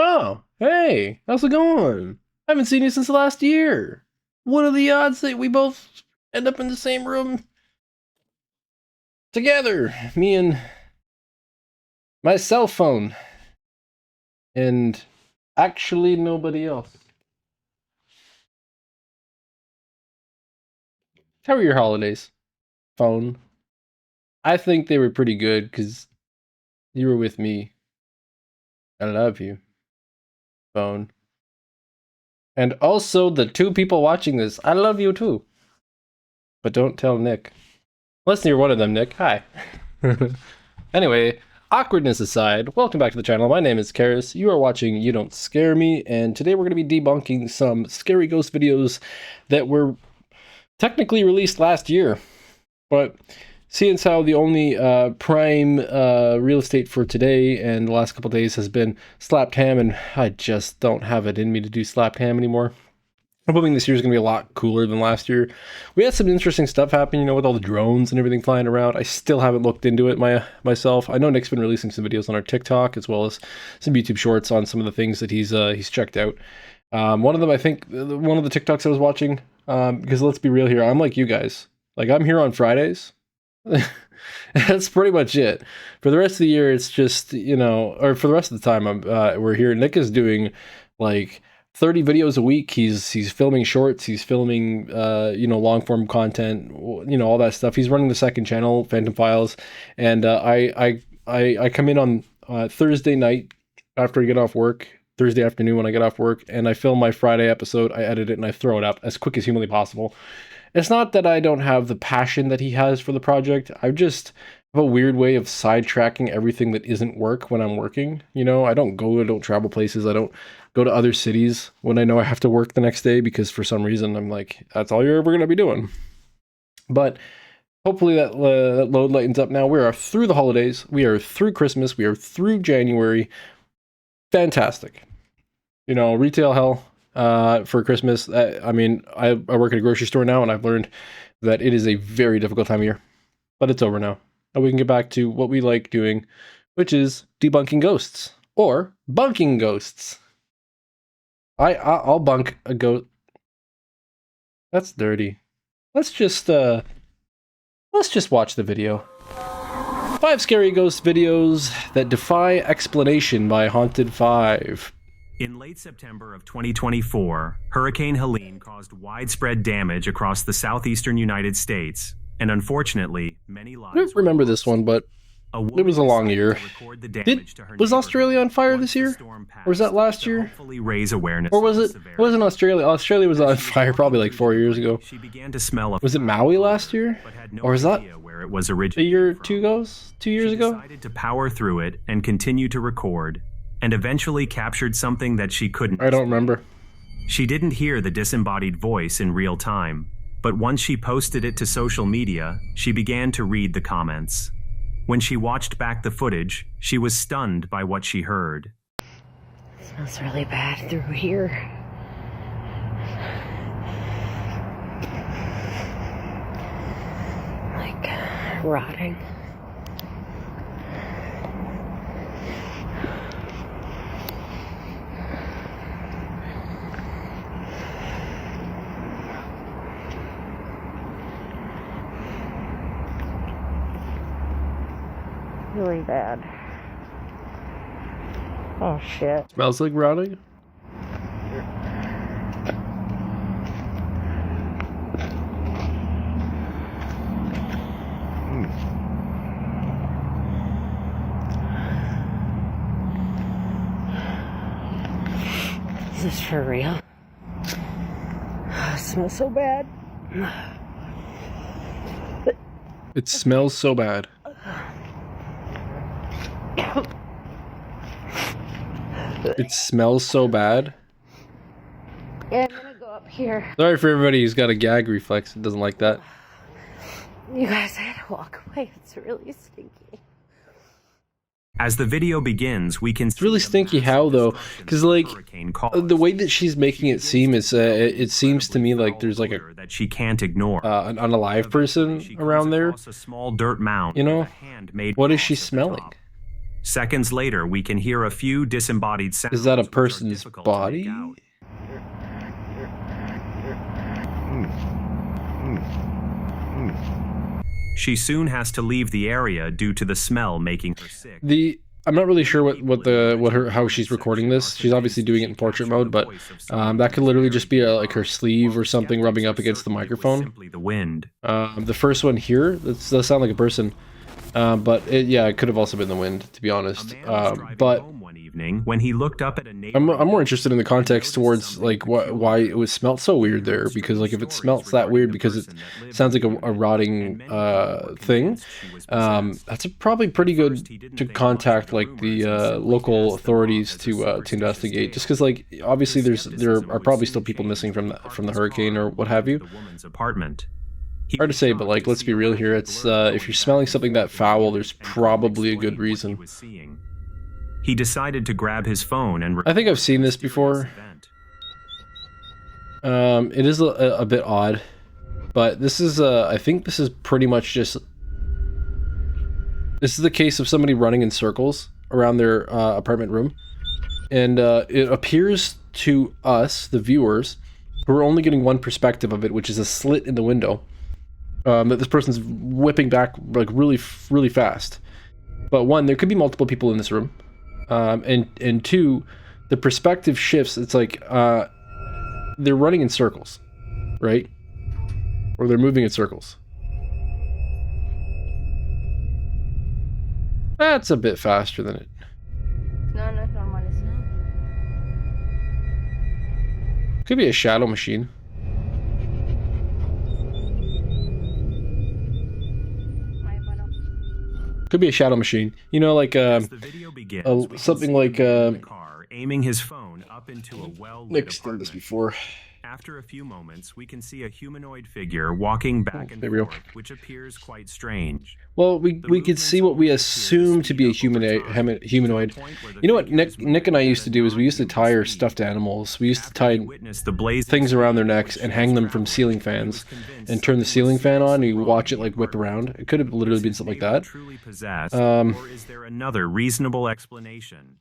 Oh, hey, how's it going? I haven't seen you since last year. What are the odds that we both end up in the same room together? Me and my cell phone. And actually nobody else. How were your holidays, phone? I think they were pretty good because you were with me. I love you, phone. And also the two people watching this, I love you too. But don't tell Nick. Unless you're one of them, Nick. Hi. Anyway, awkwardness aside, welcome back to the channel. My name is Keirris. You are watching You Don't Scare Me, and today we're going to be debunking some scary ghost videos that were technically released last year. But seeing as how the only prime real estate for today and the last couple days has been slapped ham, and I just don't have it in me to do slapped ham anymore. I'm hoping this year is going to be a lot cooler than last year. We had some interesting stuff happen, you know, with all the drones and everything flying around. I still haven't looked into it myself. I know Nick's been releasing some videos on our TikTok as well as some YouTube shorts on some of the things that he's checked out. One of them, I think, one of the TikToks I was watching, because let's be real here, I'm like you guys. Like, I'm here on Fridays. That's pretty much it. For the rest of the year, it's just, you know, or for the rest of the time, we're here. Nick is doing like 30 videos a week. He's filming shorts. He's filming, you know, long form content. You know, all that stuff. He's running the second channel, Phantom Files, and I come in on Thursday night after I get off work. Thursday afternoon when I get off work, and I film my Friday episode. I edit it and I throw it up as quick as humanly possible. It's not that I don't have the passion that he has for the project. I just have a weird way of sidetracking everything that isn't work when I'm working. You know, I don't travel places. I don't go to other cities when I know I have to work the next day because for some reason I'm like, that's all you're ever going to be doing. But hopefully that load lightens up now. We are through the holidays. We are through Christmas. We are through January. Fantastic. You know, retail hell for Christmas. I mean, I work at a grocery store now, and I've learned that it is a very difficult time of year. But it's over now. And we can get back to what we like doing, which is debunking ghosts. Or bunking ghosts. I'll bunk a ghost. That's dirty. Let's just watch the video. 5 scary ghost videos that defy explanation by Haunted 5. In late September of 2024, Hurricane Helene caused widespread damage across the southeastern United States, and unfortunately, many lives. I don't remember this one, but it was a long year. Was Australia on fire this year? Or was that last year? Or was it wasn't Australia? Australia was on fire probably like 4 years ago. Was it Maui last year? Or was that where it was originally a year or 2 goes? 2 years ago? She decided to power through it and continue to record, and eventually captured something that she couldn't. I don't remember. She didn't hear the disembodied voice in real time, but once she posted it to social media, she began to read the comments. When she watched back the footage, she was stunned by what she heard. It smells really bad through here. Like rotting. Really bad. Oh shit. Smells like rotting. Is this for real? Oh, it smells so bad. It smells so bad. It smells so bad. Yeah, I'm gonna go up here. Sorry for everybody who's got a gag reflex. It doesn't like that. You guys, I had to walk away. It's really stinky. As the video begins, we can. It's really stinky. How though? Because like the way that she's making it seem is, it seems to me like there's like a that she can't ignore. An unalive person around there. A small dirt mound. You know, what is she smelling? Seconds later, we can hear a few disembodied sounds. Is that a which are person's difficult to make body? out. She soon has to leave the area due to the smell making her sick. I'm not really sure how she's recording this. She's obviously doing it in portrait mode, but that could literally just be like her sleeve or something rubbing up against the microphone. Simply the wind. The first one here, that does sound like a person, but it could have also been the wind, to be honest. But when he looked up at a neighbor, I'm more interested in the context towards like why it was smelt so weird there, because like if it smelts that weird because it sounds like a rotting thing, that's probably pretty good to contact like the local authorities to investigate, just because like obviously there are probably still people missing from the hurricane or what have you. Hard to say, but like let's be real here, it's if you're smelling something that foul, there's probably a good reason. He decided to grab his phone and... I think I've seen this before. It is a bit odd, but this is I think this is pretty much just... This is the case of somebody running in circles around their apartment room. And it appears to us, the viewers, who are only getting one perspective of it, which is a slit in the window, that this person's whipping back like really fast. But one, there could be multiple people in this room. And two, the perspective shifts. It's like they're running in circles, right? Or they're moving in circles. That's a bit faster than it. No, no es normal eso. Could be a shadow machine. Ay, bueno. Could be a shadow machine. You know, like something like aiming his phone up into a Nick's done this before. After a few moments, we can see a humanoid figure walking back and forth, which appears quite strange. Well, we could see what we assume to be a humanoid. You know what Nick and I used to do is we used to tie our stuffed animals. We used to tie things around their necks and hang them from ceiling fans and turn the ceiling fan on and you watch it like whip around. It could have literally been something like that. Or is there another reasonable explanation?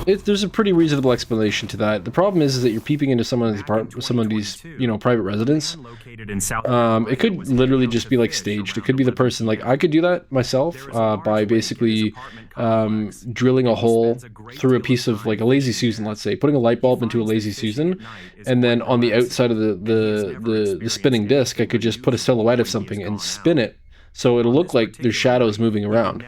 There's a pretty reasonable explanation to that. The problem is that you're peeping into somebody's private residence. It could literally just be like staged. It could be the person, like I could do that myself by basically drilling a hole through a piece of like a Lazy Susan, let's say, putting a light bulb into a Lazy Susan, and then on the outside of the spinning disc, I could just put a silhouette of something and spin it. So it'll look like there's shadows moving around,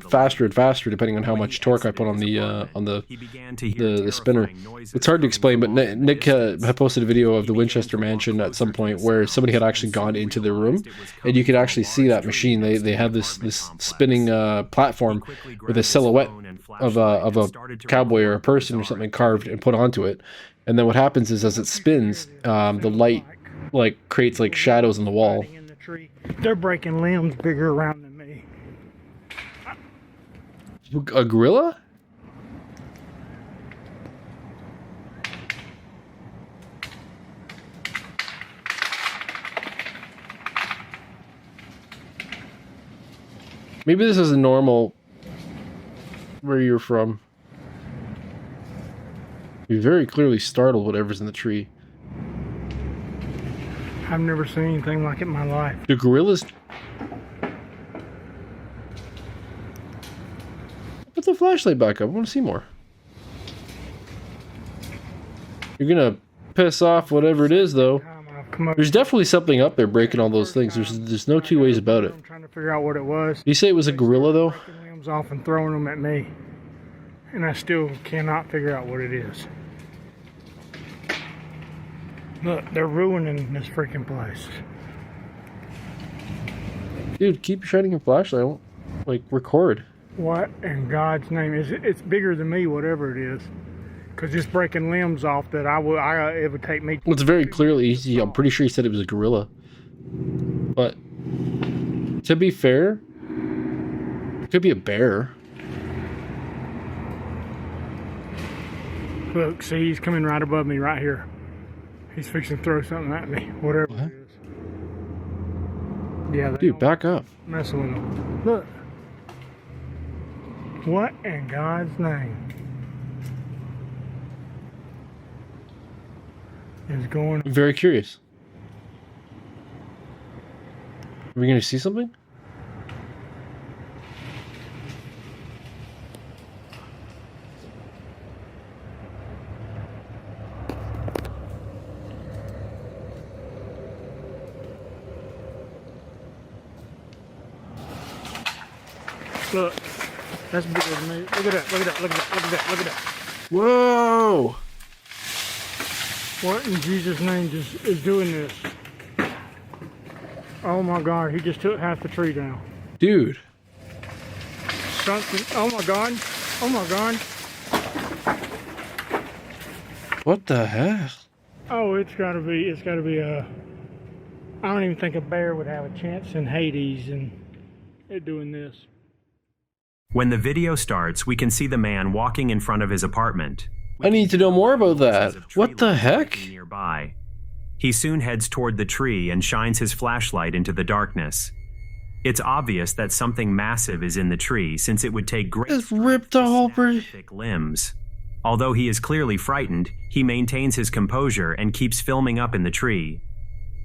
faster and faster depending on how much torque I put on the spinner. It's hard to explain, but Nick had posted a video of the Winchester Mansion at some point where somebody had actually gone into their room, and you could actually see that machine. They have this spinning platform with a silhouette of a cowboy or a person or something carved and put onto it. And then what happens is as it spins, the light like creates like shadows in the wall. They're breaking limbs bigger around than me. A gorilla? Maybe this is a normal where you're from. You're very clearly startled whatever's in the tree. I've never seen anything like it in my life. The gorillas. Put the flashlight back up. I want to see more. You're gonna piss off whatever it is, though. There's definitely something up there breaking all those things. There's no two ways about it. I'm trying to figure out what it was. Did you say it was a gorilla, though? Breaking limbs off and throwing them at me, and I still cannot figure out what it is. Look, they're ruining this freaking place. Dude, keep shining your flashlight. I won't, like, record. What in God's name is it? It's bigger than me, whatever it is. Because it's breaking limbs off that it would take me. Well, it's very clearly easy. I'm pretty sure he said it was a gorilla. But to be fair, it could be a bear. Look, see, he's coming right above me right here. He's fixing to throw something at me, whatever What? it is. Yeah, Dude, back up. messing with him. Look, What in God's name is going on? I'm very curious. Are we gonna see something? Look, that's bigger than me. Look at that, look at that, look at that, look at that, look at that. Whoa! What in Jesus' name just is doing this? Oh my God, he just took half the tree down. Dude. Something, oh my God, oh my God. What the heck? Oh, it's gotta be a, I don't even think a bear would have a chance in Hades and it doing this. When the video starts, we can see the man walking in front of his apartment. I need to know more about that. What the heck? Nearby. He soon heads toward the tree and shines his flashlight into the darkness. It's obvious that something massive is in the tree, since it would take great Just ripped a whole thick limbs. Although he is clearly frightened, he maintains his composure and keeps filming up in the tree.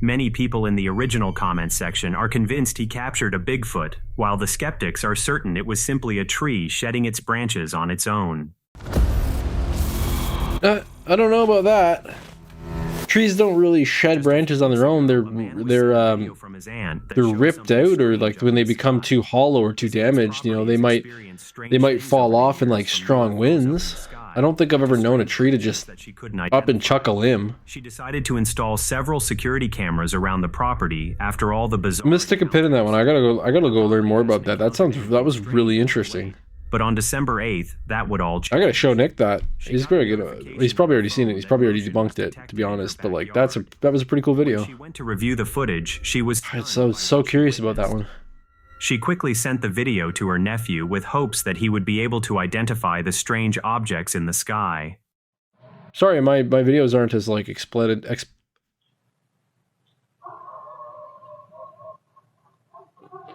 Many people in the original comments section are convinced he captured a Bigfoot, while the skeptics are certain it was simply a tree shedding its branches on its own. I don't know about that. Trees don't really shed branches on their own. They're ripped out, or like when they become too hollow or too damaged, you know, they might fall off in like strong winds. I don't think I've ever known a tree to just up and chuck a limb. She decided to install several security cameras around the property after all the bizarre. I'm gonna stick a pin in that one. I gotta go learn more about that. That was really interesting. But on December 8th, that would all change. I gotta show Nick that. He's probably already seen it. He's probably already debunked it, to be honest. But like, that was a pretty cool video. When she went to review the footage, she was so curious about that one. She quickly sent the video to her nephew with hopes that he would be able to identify the strange objects in the sky. Sorry, my videos aren't as like explained.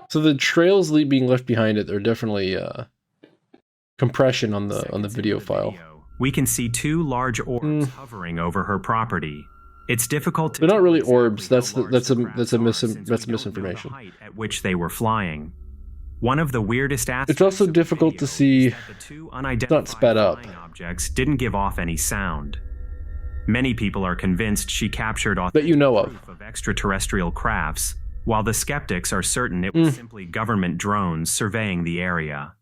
So the trails being left behind it are definitely compression on the video file. We can see two large orbs hovering over her property. It's difficult to. They're not really orbs. That's misinformation. At which they were flying. One of the weirdest aspects. It's also difficult to see. The two unidentified not sped up. Objects didn't give off any sound. Many people are convinced she captured that you know proof of extraterrestrial crafts, while the skeptics are certain it was simply government drones surveying the area.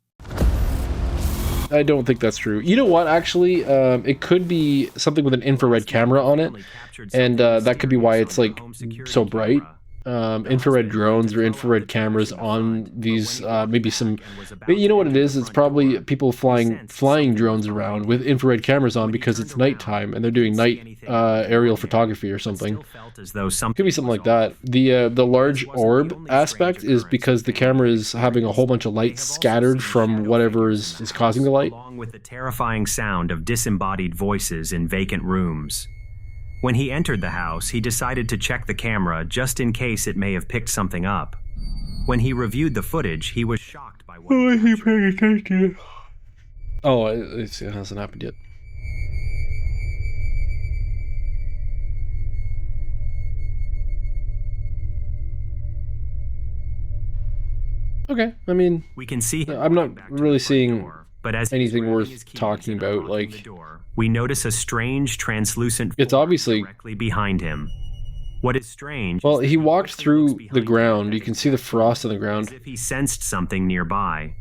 I don't think that's true. You know what, actually? It could be something with an infrared camera on it, and that could be why it's like so bright. Infrared drones or infrared cameras on these, maybe some, you know what it is? It's probably people flying drones around with infrared cameras on because it's nighttime and they're doing night aerial photography or something. Could be something like that. The large orb aspect is because the camera is having a whole bunch of light scattered from whatever is causing the light. Along with the terrifying sound of disembodied voices in vacant rooms. When he entered the house, he decided to check the camera just in case it may have picked something up. When he reviewed the footage, he was shocked by what he paying attention. Oh, it hasn't happened yet. Okay, I mean, we can see I'm not really seeing anything worth talking about. Like, we notice a strange translucent it's obviously directly behind him. What is strange? Well, he walked through the ground. You can see the frost on the ground. As if he sensed something nearby.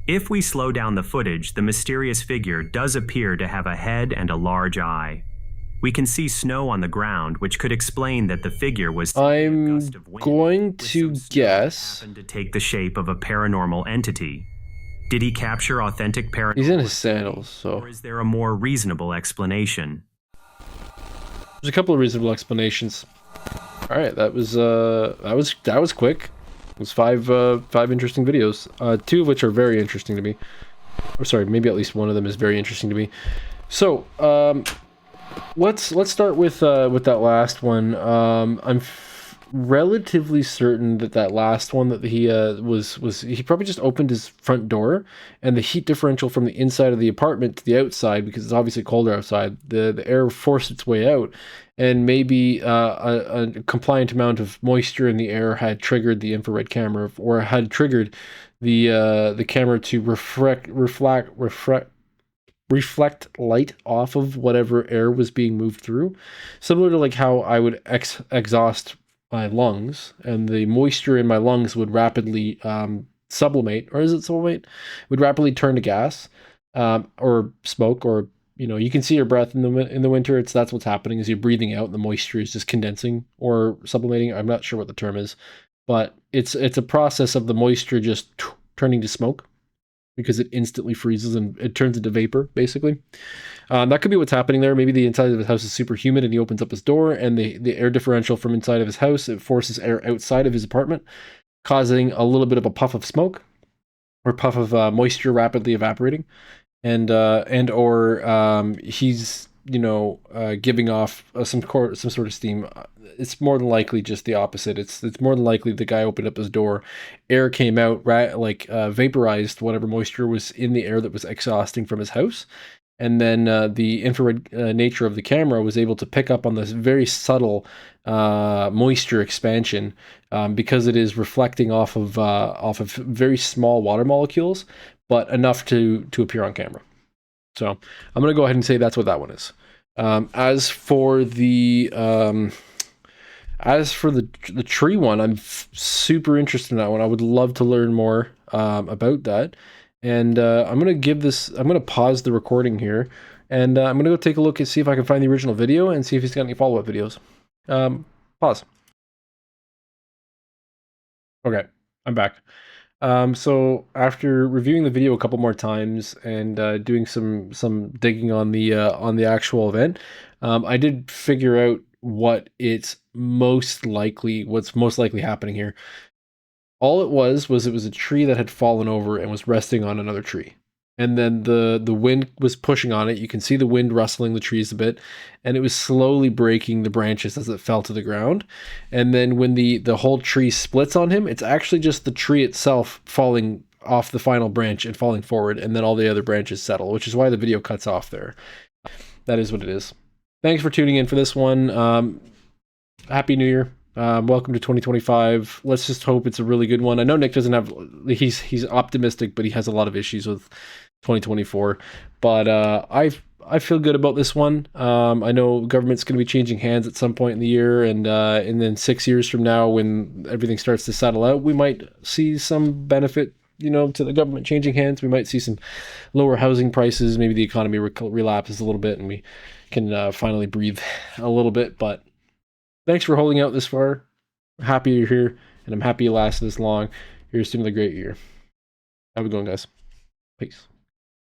If we slow down the footage, the mysterious figure does appear to have a head and a large eye. We can see snow on the ground, which could explain that the figure was. I'm going to guess. Happened to take the shape of a paranormal entity. Did he capture authentic paranormal? He's in his sandals, so. Or is there a more reasonable explanation? There's a couple of reasonable explanations. All right, that was quick. It was five interesting videos. Two of which are very interesting to me. Or sorry, maybe at least one of them is very interesting to me. So, let's start with that last one. relatively certain that that last one that he was he probably just opened his front door, and the heat differential from the inside of the apartment to the outside, because it's obviously colder outside, the air forced its way out, and maybe a compliant amount of moisture in the air had triggered the infrared camera, or had triggered the camera to reflect light off of whatever air was being moved through, similar to like how I would exhaust my lungs, and the moisture in my lungs would rapidly sublimate, or is it sublimate? Would rapidly turn to gas, or smoke, or you can see your breath in the winter. That's what's happening, is you're breathing out and the moisture is just condensing or sublimating. I'm not sure what the term is, but it's a process of the moisture just turning to smoke, because it instantly freezes and it turns into vapor, basically. That could be what's happening there. Maybe the inside of his house is super humid, and he opens up his door, and the air differential from inside of his house, it forces air outside of his apartment, causing a little bit of a puff of smoke, or puff of moisture rapidly evaporating, and or he's giving off some sort of steam. It's more than likely just the opposite. It's more than likely the guy opened up his door, air came out, vaporized whatever moisture was in the air that was exhausting from his house, and then the infrared nature of the camera was able to pick up on this very subtle moisture expansion, because it is reflecting off of very small water molecules, but enough to appear on camera. So I'm going to go ahead and say that's what that one is. As for the tree one, I'm super interested in that one. I would love to learn more about that. And I'm going to pause the recording here, and I'm going to go take a look and see if I can find the original video and see if he's got any follow-up videos. Pause. Okay, I'm back. So after reviewing the video a couple more times and doing some digging on the actual event, I did figure out what's most likely happening here. All it was a tree that had fallen over and was resting on another tree. And then the wind was pushing on it. You can see the wind rustling the trees a bit, and it was slowly breaking the branches as it fell to the ground. And then when the whole tree splits on him, it's actually just the tree itself falling off the final branch and falling forward, and then all the other branches settle, which is why the video cuts off there. That is what it is. Thanks for tuning in for this one. Happy New Year. Welcome to 2025. Let's just hope it's a really good one. I know Nick doesn't have, he's optimistic, but he has a lot of issues with 2024. But I feel good about this one. I know government's going to be changing hands at some point in the year, and then 6 years from now, when everything starts to settle out, we might see some benefit, to the government changing hands. We might see some lower housing prices. Maybe the economy relapses a little bit, and we can finally breathe a little bit. But thanks for holding out this far. I'm happy you're here, and I'm happy you lasted this long. Here's to another great year. Have a good one, guys. Peace.